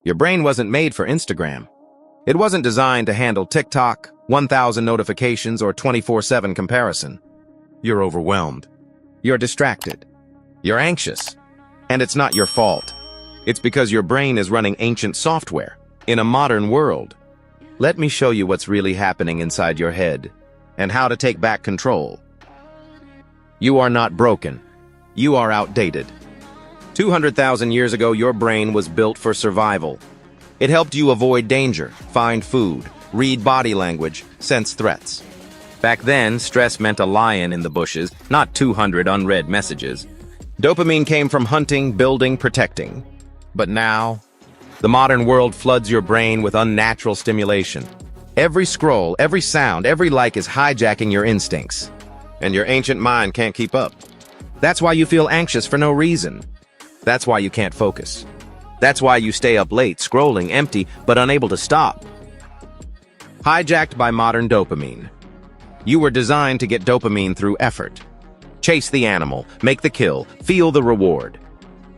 Your brain wasn't made for Instagram. It wasn't designed to handle TikTok, 1,000 notifications, or 24/7 comparison. You're overwhelmed. You're distracted. You're anxious. And it's not your fault. It's because your brain is running ancient software in a modern world. Let me show you what's really happening inside your head and how to take back control. You are not broken. You are outdated. 200,000 years ago, your brain was built for survival. It helped you avoid danger, find food, read body language, sense threats. Back then, stress meant a lion in the bushes, not 200 unread messages. Dopamine came from hunting, building, protecting. But now, the modern world floods your brain with unnatural stimulation. Every scroll, every sound, every like is hijacking your instincts. And your ancient mind can't keep up. That's why you feel anxious for no reason. That's why you can't focus. That's why you stay up late, scrolling, empty, but unable to stop. Hijacked by modern dopamine. You were designed to get dopamine through effort. Chase the animal, make the kill, feel the reward.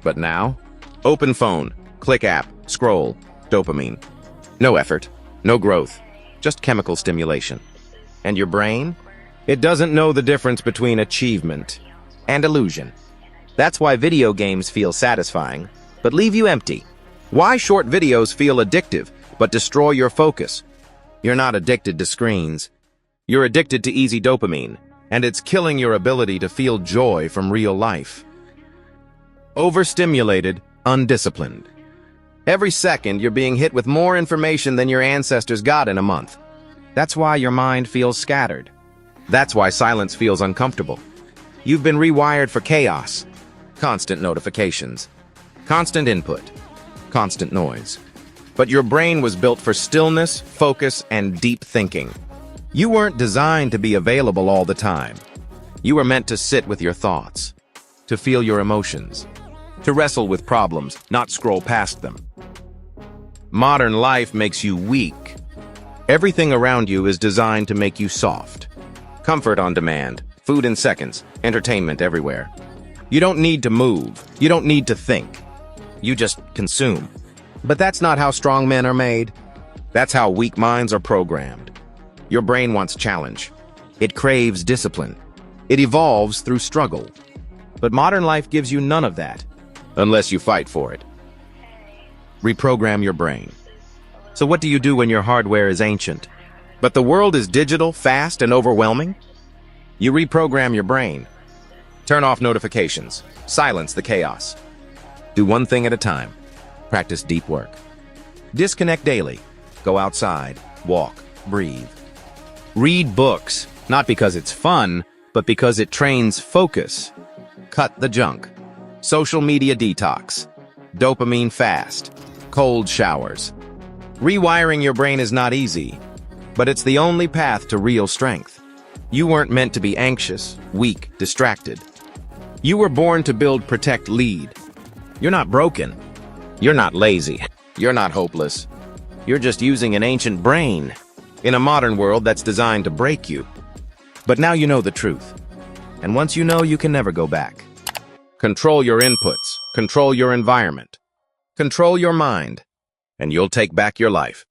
But now, open phone, click app, scroll, dopamine. No effort, no growth, just chemical stimulation. And your brain? It doesn't know the difference between achievement and illusion. That's why video games feel satisfying, but leave you empty. Why short videos feel addictive, but destroy your focus. You're not addicted to screens. You're addicted to easy dopamine, and it's killing your ability to feel joy from real life. Overstimulated, undisciplined. Every second, you're being hit with more information than your ancestors got in a month. That's why your mind feels scattered. That's why silence feels uncomfortable. You've been rewired for chaos. Constant notifications. Constant input. Constant noise. But your brain was built for stillness, focus, and deep thinking. You weren't designed to be available all the time. You were meant to sit with your thoughts, to feel your emotions, to wrestle with problems, not scroll past them. Modern life makes you weak. Everything around you is designed to make you soft. Comfort on demand, food in seconds, entertainment everywhere. You don't need to move. You don't need to think. You just consume. But that's not how strong men are made. That's how weak minds are programmed. Your brain wants challenge. It craves discipline. It evolves through struggle. But modern life gives you none of that, unless you fight for it. Reprogram your brain. So what do you do when your hardware is ancient, but the world is digital, fast, and overwhelming? You reprogram your brain. Turn off notifications. Silence the chaos. Do one thing at a time. Practice deep work. Disconnect daily. Go outside. Walk. Breathe. Read books, not because it's fun, but because it trains focus. Cut the junk. Social media detox. Dopamine fast. Cold showers. Rewiring your brain is not easy, but it's the only path to real strength. You weren't meant to be anxious, weak, distracted. You were born to build, protect, lead. You're not broken. You're not lazy. You're not hopeless. You're just using an ancient brain in a modern world that's designed to break you. But now you know the truth. And once you know, you can never go back. Control your inputs. Control your environment. Control your mind. And you'll take back your life.